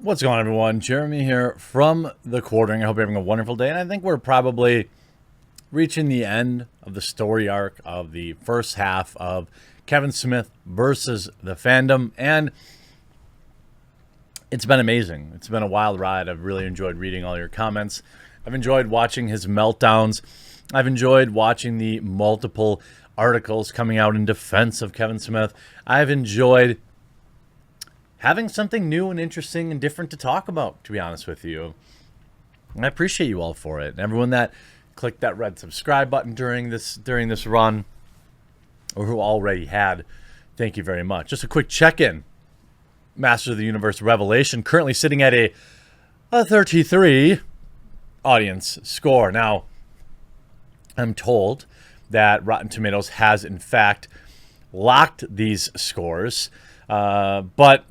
What's going on, everyone? Jeremy here from the quartering. I hope you're having a wonderful day. And I think we're probably reaching the end of the story arc of the first half of Kevin Smith versus the fandom. And it's been amazing. It's been a wild ride. I've really enjoyed reading all your comments. I've enjoyed watching his meltdowns. I've enjoyed watching the multiple articles coming out in defense of Kevin Smith. I've enjoyed having something new and interesting and different to talk about, to be honest with you. And I appreciate you all for it. And everyone that clicked that red subscribe button during this run, or who already had, thank you very much. Just a quick check-in. Masters of the Universe Revelation currently sitting at a 33 audience score. Now, I'm told that Rotten Tomatoes has, in fact, locked these scores, but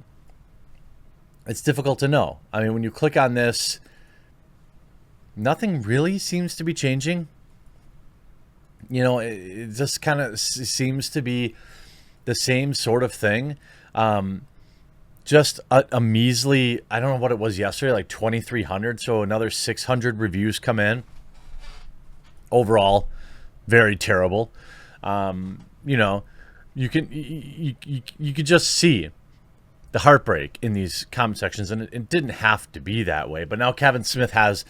it's difficult to know. I mean, when you click on this, nothing really seems to be changing. You know, it just kind of seems to be the same sort of thing. Just a measly, I don't know what it was yesterday, like 2,300. So another 600 reviews come in. Overall, very terrible. You know, you could just see the heartbreak in these comment sections, and it didn't have to be that way. But now Kevin Smith has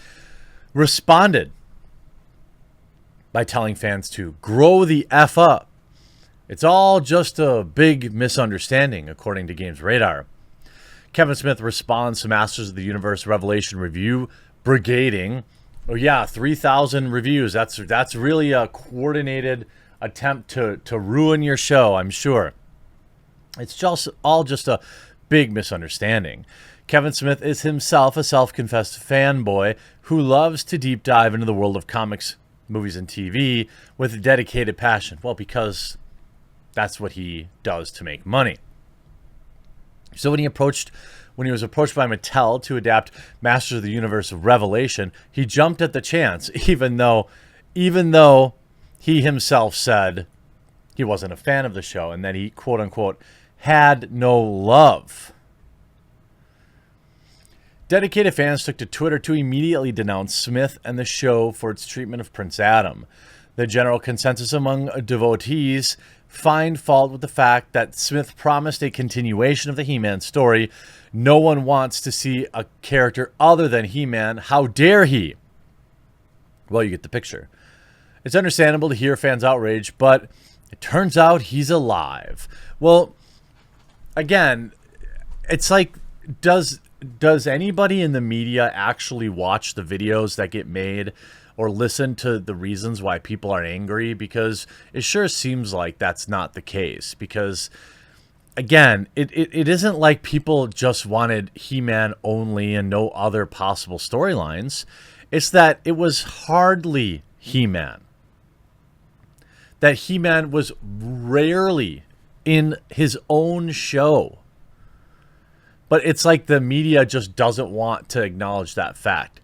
responded by telling fans to grow the F up. It's all just a big misunderstanding, according to Games Radar. Kevin Smith responds to Masters of the Universe Revelation review brigading. Oh yeah, 3,000 reviews. That's really a coordinated attempt to ruin your show, I'm sure. It's just a big misunderstanding. Kevin Smith is himself a self-confessed fanboy who loves to deep dive into the world of comics, movies, and TV with a dedicated passion. Well, because that's what he does to make money. So when he was approached by Mattel to adapt Masters of the Universe Revelation, he jumped at the chance, even though he himself said he wasn't a fan of the show and that he, quote unquote, had no love. Dedicated fans took to Twitter to immediately denounce Smith and the show for its treatment of Prince Adam. The general consensus among devotees find fault with the fact that Smith promised a continuation of the He-Man story. No one wants to see a character other than He-Man. How dare he? Well, you get the picture. It's understandable to hear fans' outrage, but it turns out he's alive. Well, again, it's like, does anybody in the media actually watch the videos that get made or listen to the reasons why people are angry? Because it sure seems like that's not the case. Because, again, it isn't like people just wanted He-Man only and no other possible storylines. It's that it was hardly He-Man. That He-Man was rarely in his own show. But it's like the media just doesn't want to acknowledge that fact.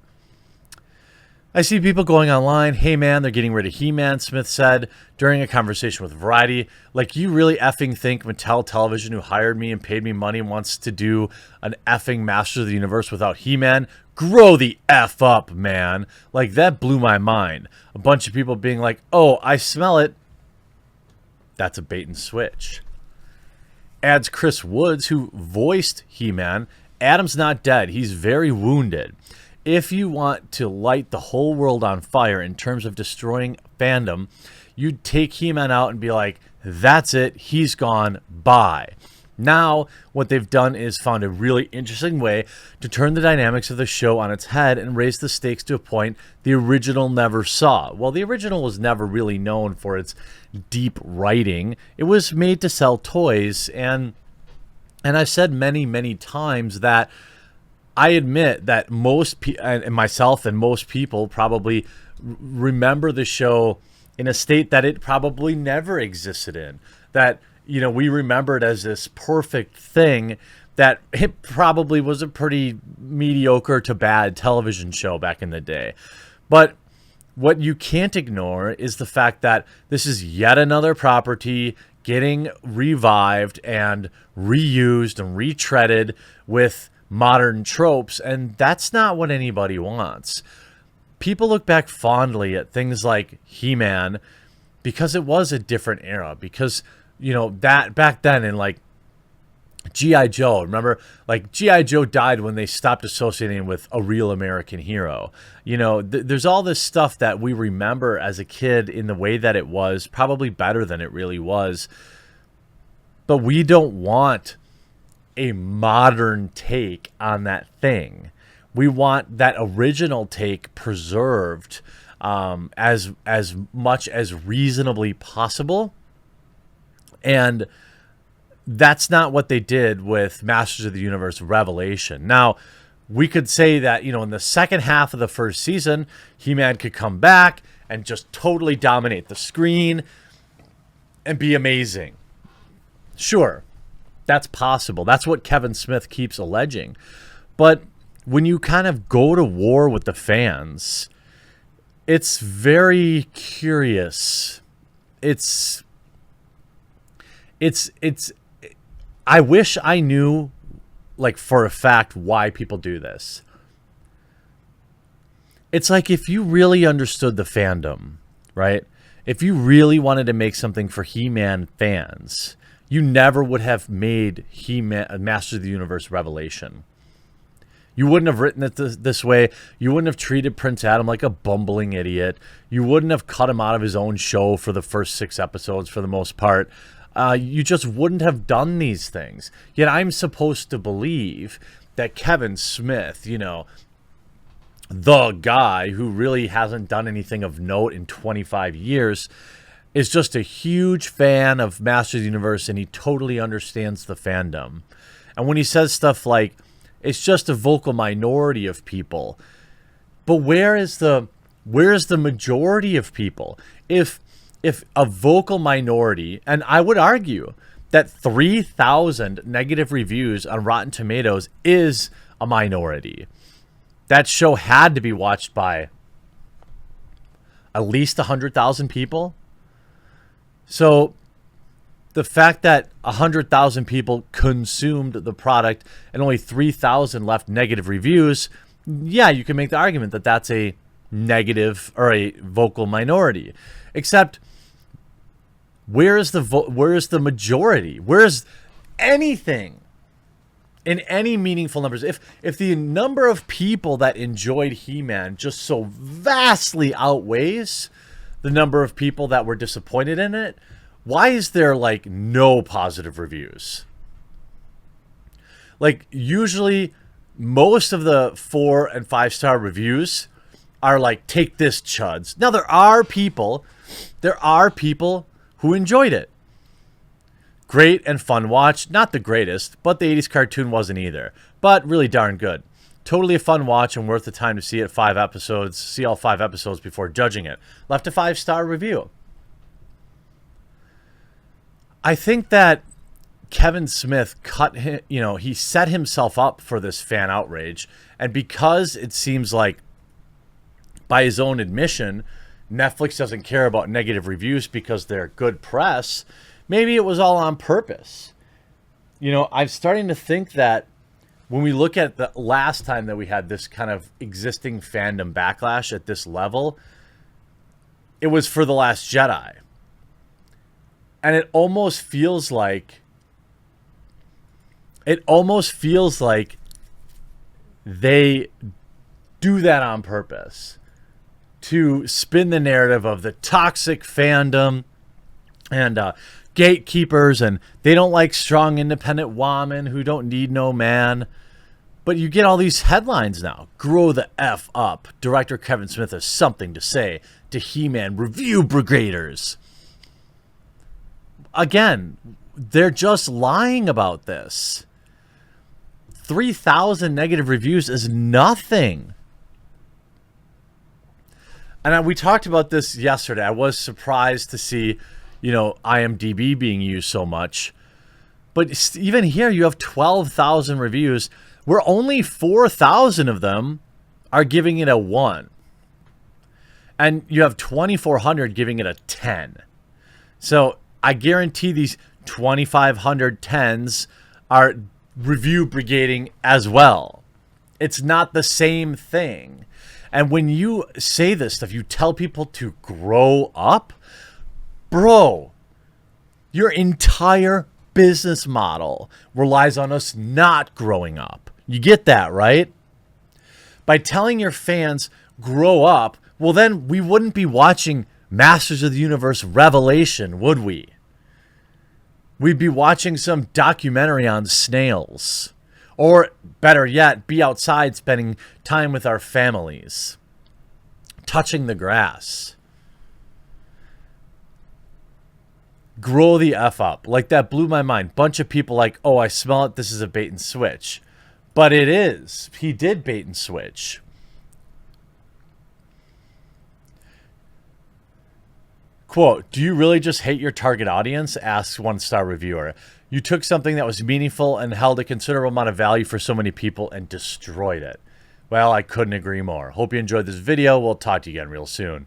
I see people going online, hey man, they're getting rid of He-Man, Smith said during a conversation with Variety. Like, you really effing think Mattel Television, who hired me and paid me money, wants to do an effing Masters of the Universe without He-Man? Grow the F up, man. Like, that blew my mind. A bunch of people being like, oh, I smell it. That's a bait and switch. Adds Chris Woods, who voiced He-Man. Adam's not dead. He's very wounded. If you want to light the whole world on fire in terms of destroying fandom, you'd take He-Man out and be like, that's it. He's gone. Bye. Now, what they've done is found a really interesting way to turn the dynamics of the show on its head and raise the stakes to a point the original never saw. Well, the original was never really known for its deep writing. It was made to sell toys, and I've said many, many times that I admit that and myself and most people probably remember the show in a state that it probably never existed in. That, you know, we remember it as this perfect thing that it probably was a pretty mediocre to bad television show back in the day. But what you can't ignore is the fact that this is yet another property getting revived and reused and retreaded with modern tropes, and that's not what anybody wants. People look back fondly at things like He-Man because it was a different era, because, you know, that back then in like G.I. Joe, remember, like G.I. Joe died when they stopped associating with a real American hero. You know, there's all this stuff that we remember as a kid in the way that it was, probably better than it really was. But we don't want a modern take on that thing. We want that original take preserved as much as reasonably possible. And that's not what they did with Masters of the Universe Revelation. Now, we could say that, you know, in the second half of the first season, He-Man could come back and just totally dominate the screen and be amazing. Sure, that's possible. That's what Kevin Smith keeps alleging. But when you kind of go to war with the fans, it's very curious. It's I wish I knew, like, for a fact why people do this. It's like if you really understood the fandom, right? If you really wanted to make something for He-Man fans, you never would have made He-Man Masters of the Universe Revelation. You wouldn't have written it this way. You wouldn't have treated Prince Adam like a bumbling idiot. You wouldn't have cut him out of his own show for the first 6 episodes for the most part. You just wouldn't have done these things. Yet I'm supposed to believe that Kevin Smith, you know, the guy who really hasn't done anything of note in 25 years, is just a huge fan of Masters of the Universe, and he totally understands the fandom. And when he says stuff like, it's just a vocal minority of people, but where is the majority of people? If a vocal minority, and I would argue that 3,000 negative reviews on Rotten Tomatoes is a minority. That show had to be watched by at least 100,000 people. So the fact that 100,000 people consumed the product and only 3,000 left negative reviews, yeah, you can make the argument that that's a negative or a vocal minority. Except, where is the majority? Where's anything in any meaningful numbers? If the number of people that enjoyed He-Man just so vastly outweighs the number of people that were disappointed in it, why is there like no positive reviews? Like, usually most of the 4 and 5 star reviews are like, take this, chuds. Now there are people who enjoyed it. Great and fun watch. Not the greatest, but the 80s cartoon wasn't either. But really darn good. Totally a fun watch and worth the time to see it 5 episodes. See all 5 episodes before judging it. Left a 5-star review. I think that Kevin Smith he set himself up for this fan outrage. And because it seems like, by his own admission, Netflix doesn't care about negative reviews because they're good press, maybe it was all on purpose. You know, I'm starting to think that when we look at the last time that we had this kind of existing fandom backlash at this level, it was for The Last Jedi. And it almost feels like they do that on purpose to spin the narrative of the toxic fandom and gatekeepers, and they don't like strong independent women who don't need no man. But you get all these headlines now. Grow the F up. Director Kevin Smith has something to say to He-Man review brigaders. Again, they're just lying about this. 3,000 negative reviews is nothing. And we talked about this yesterday. I was surprised to see, IMDb being used so much. But even here, you have 12,000 reviews, where only 4,000 of them are giving it a 1. And you have 2,400 giving it a 10. So I guarantee these 2,500 10s are review brigading as well. It's not the same thing. And when you say this stuff, you tell people to grow up, bro, your entire business model relies on us not growing up. You get that, right? By telling your fans, grow up, well, then we wouldn't be watching Masters of the Universe Revelation, would we? We'd be watching some documentary on snails. Or, better yet, be outside spending time with our families, touching the grass. Grow the F up. Like, that blew my mind. Bunch of people like, oh, I smell it, this is a bait and switch. But it is. He did bait and switch. Quote, do you really just hate your target audience? Asks one-star reviewer. You took something that was meaningful and held a considerable amount of value for so many people and destroyed it. Well, I couldn't agree more. Hope you enjoyed this video. We'll talk to you again real soon.